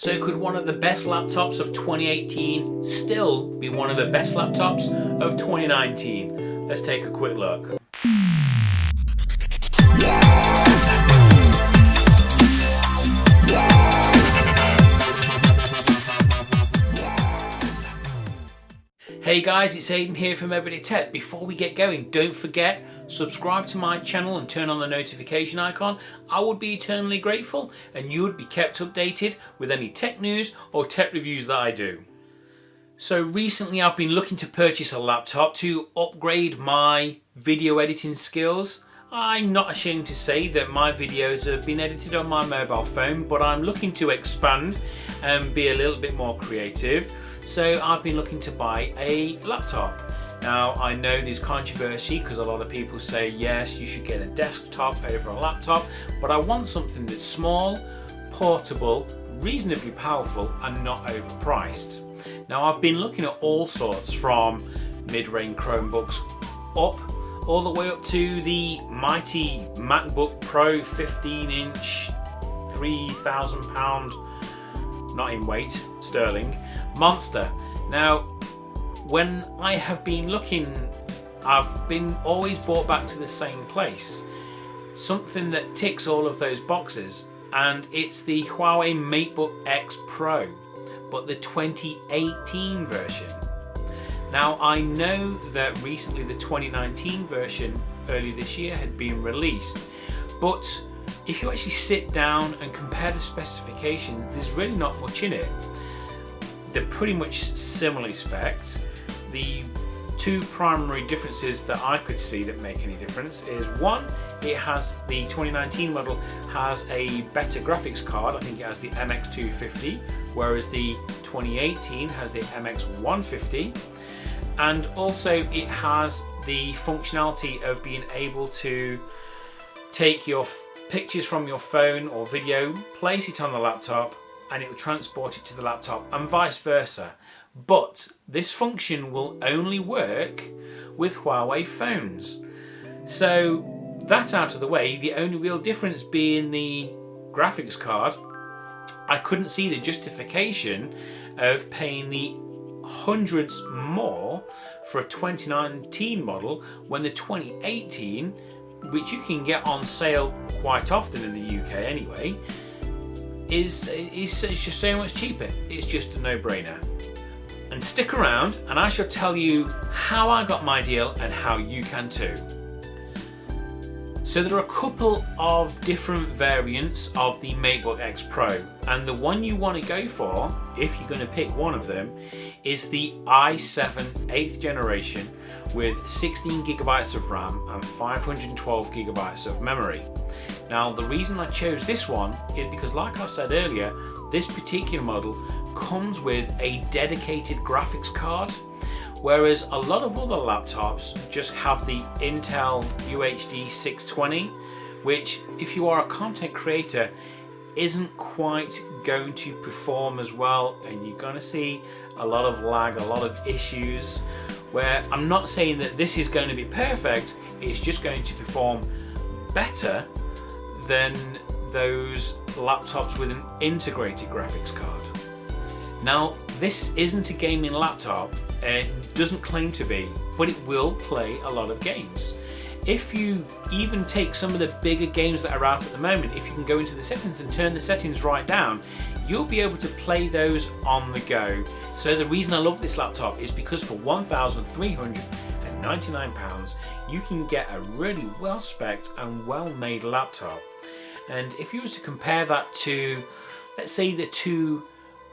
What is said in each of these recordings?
So could one of the best laptops of 2018 still be one of the best laptops of 2019? Let's take a quick look. Hey guys, it's Aidan here from Everyday Tech. Before we get going, don't forget, subscribe to my channel and turn on the notification icon. I would be eternally grateful and you would be kept updated with any tech news or tech reviews that I do. So recently I've been looking to purchase a laptop to upgrade my video editing skills. I'm not ashamed to say that my videos have been edited on my mobile phone, but I'm looking to expand and be a little bit more creative. So I've been looking to buy a laptop. Now I know there's controversy because a lot of people say yes, you should get a desktop over a laptop, but I want something that's small, portable, reasonably powerful and not overpriced. Now I've been looking at all sorts from mid-range Chromebooks all the way up to the mighty MacBook Pro 15-inch, £3,000, not in weight, sterling, monster. Now, when I have been looking, I've been always brought back to the same place. Something that ticks all of those boxes, and it's the Huawei MateBook X Pro, but the 2018 version. Now, I know that recently the 2019 version early this year had been released, but if you actually sit down and compare the specifications, there's really not much in it. They're pretty much similarly spec'd. The two primary differences that I could see that make any difference is one, it has the 2019 model has a better graphics card. I think it has the MX250, whereas the 2018 has the MX150. And also it has the functionality of being able to take your pictures from your phone or video, place it on the laptop, and it will transport it to the laptop and vice versa. But this function will only work with Huawei phones. So that out of the way, the only real difference being the graphics card, I couldn't see the justification of paying the hundreds more for a 2019 model when the 2018, which you can get on sale quite often in the UK anyway, is just so much cheaper. It's just a no-brainer. And stick around and I shall tell you how I got my deal and how you can too. So there are a couple of different variants of the MateBook X Pro, and the one you want to go for, if you're going to pick one of them, is the i7 8th generation with 16 gigabytes of RAM and 512 gigabytes of memory. Now the reason I chose this one is because, like I said earlier, this particular model comes with a dedicated graphics card, whereas a lot of other laptops just have the Intel UHD 620, which, if you are a content creator, isn't quite going to perform as well, and you're going to see a lot of lag, a lot of issues, where I'm not saying that this is going to be perfect, it's just going to perform better than those laptops with an integrated graphics card. Now, this isn't a gaming laptop, it doesn't claim to be, but it will play a lot of games. If you even take some of the bigger games that are out at the moment, if you can go into the settings and turn the settings right down, you'll be able to play those on the go. So the reason I love this laptop is because for £1,399 you can get a really well spec'd and well made laptop. And if you was to compare that to, let's say, the two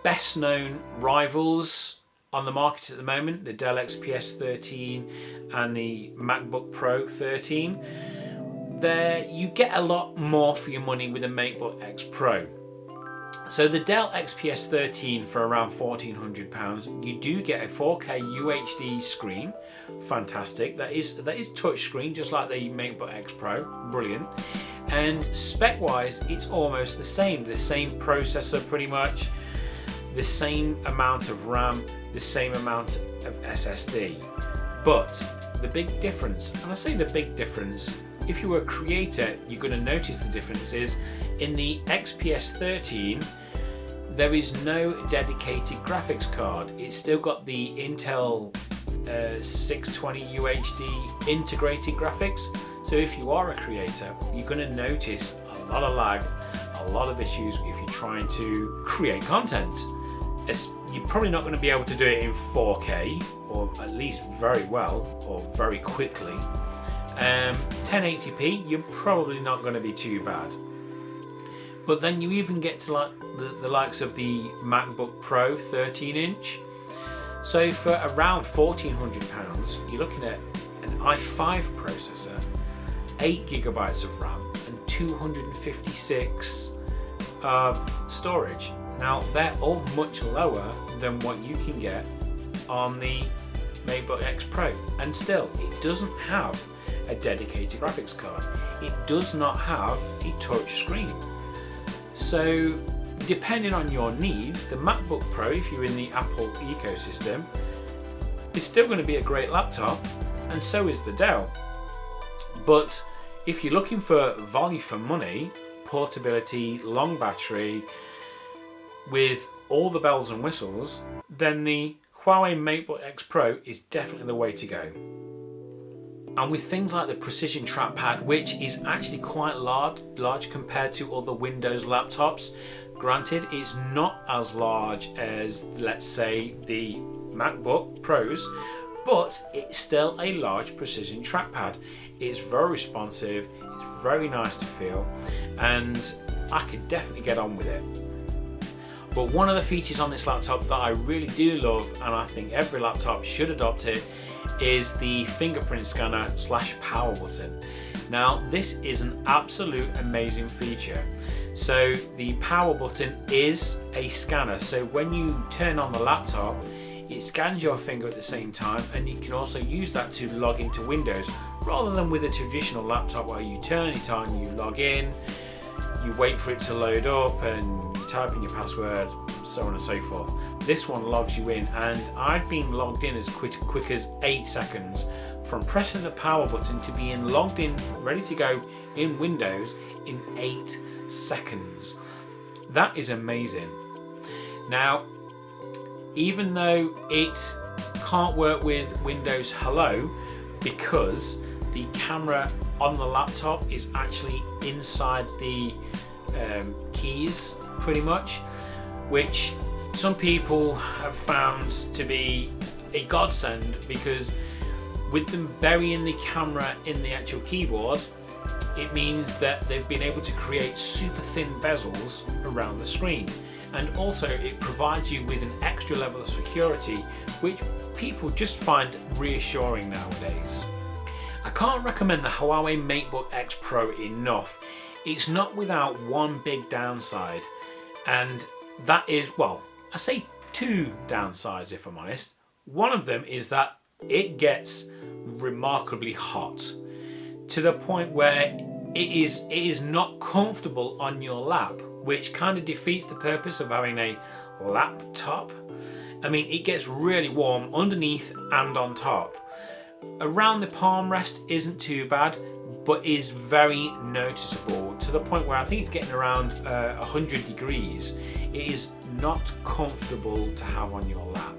best known rivals on the market at the moment, the Dell XPS 13 and the MacBook Pro 13, there you get a lot more for your money with the MateBook X Pro. So the Dell XPS 13 for around £1,400, you do get a 4K UHD screen, fantastic. That is touch screen, just like the MateBook X Pro, brilliant. And spec wise, it's almost the same processor pretty much, the same amount of RAM, the same amount of SSD. But the big difference, and I say the big difference, if you were a creator, you're going to notice the differences. In the XPS 13, there is no dedicated graphics card. It's still got the Intel 620 UHD integrated graphics. So if you are a creator, you're going to notice a lot of lag, a lot of issues if you're trying to create content. You're probably not going to be able to do it in 4K, or at least very well or very quickly. 1080p, you're probably not going to be too bad. But then you even get to like the likes of the MacBook Pro 13-inch. So for around £1,400, you're looking at an i5 processor, 8GB of RAM, and 256 of storage. Now they're all much lower than what you can get on the MacBook X Pro, and still it doesn't have a dedicated graphics card. It does not have a touch screen. So depending on your needs, the MacBook Pro, if you're in the Apple ecosystem, is still going to be a great laptop, and so is the Dell. But if you're looking for value for money, portability, long battery, with all the bells and whistles, then the Huawei MateBook X Pro is definitely the way to go. And with things like the precision trackpad, which is actually quite large compared to other Windows laptops. Granted, it's not as large as, let's say, the MacBook Pros, but it's still a large precision trackpad. It's very responsive, it's very nice to feel, and I could definitely get on with it. But one of the features on this laptop that I really do love, and I think every laptop should adopt it, is the fingerprint scanner / power button. Now this is an absolute amazing feature. So the power button is a scanner, so when you turn on the laptop, it scans your finger at the same time, and you can also use that to log into Windows, rather than with a traditional laptop where you turn it on, you log in, you wait for it to load up, and you type in your password, so on and so forth. This one logs you in, and I've been logged in as quick as 8 seconds from pressing the power button to being logged in, ready to go in Windows in 8 seconds. That is amazing. Now, even though it can't work with Windows Hello, because the camera on the laptop is actually inside the keys pretty much, which some people have found to be a godsend, because with them burying the camera in the actual keyboard, it means that they've been able to create super thin bezels around the screen, and also it provides you with an extra level of security, which people just find reassuring nowadays. I can't recommend the Huawei MateBook X Pro enough. It's not without one big downside, and that is, well, I say two downsides if I'm honest. One of them is that it gets remarkably hot, to the point where it is not comfortable on your lap, which kind of defeats the purpose of having a laptop. I mean, it gets really warm underneath and on top. Around the palm rest isn't too bad, but is very noticeable, to the point where I think it's getting around 100 degrees. It is not comfortable to have on your lap.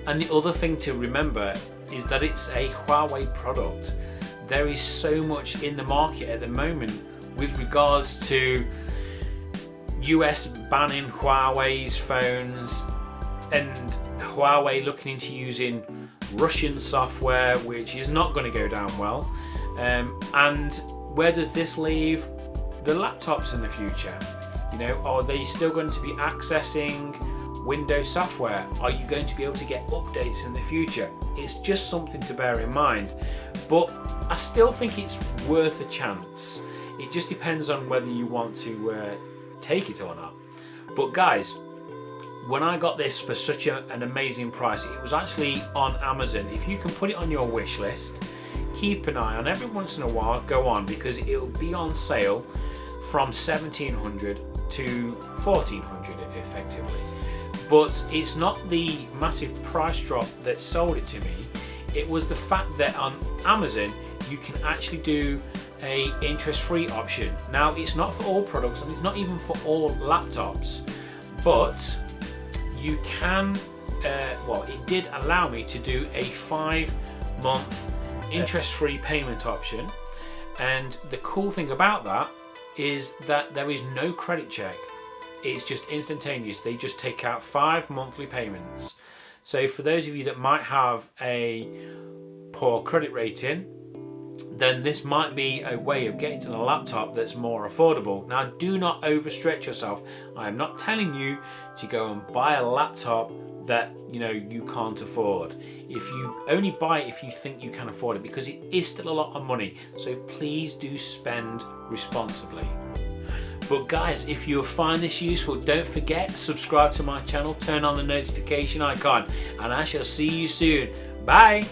And the other thing to remember is that it's a Huawei product. There is so much in the market at the moment with regards to US banning Huawei's phones, and Huawei looking into using Russian software, which is not going to go down well. And where does this leave the laptops in the future? You know, are they still going to be accessing Windows software? Are you going to be able to get updates in the future? It's just something to bear in mind. But I still think it's worth a chance. It just depends on whether you want to take it or not. But guys, when I got this for such an amazing price, it was actually on Amazon. If you can put it on your wish list, keep an eye on every once in a while, go on, because it will be on sale from $1,700 to $1,400 effectively. But it's not the massive price drop that sold it to me. It was the fact that on Amazon you can actually do a interest-free option. Now, it's not for all products, and it's not even for all laptops, but you can, well, it did allow me to do a 5-month interest-free payment option. And the cool thing about that is that there is no credit check. It's just instantaneous. They just take out 5 monthly payments. So for those of you that might have a poor credit rating, then this might be a way of getting to the laptop that's more affordable. Now, do not overstretch yourself. I am not telling you to go and buy a laptop that you can't afford. If you only buy it if you think you can afford it, because it is still a lot of money. So please do spend responsibly. But guys, if you find this useful, don't forget, subscribe to my channel, turn on the notification icon, and I shall see you soon. Bye.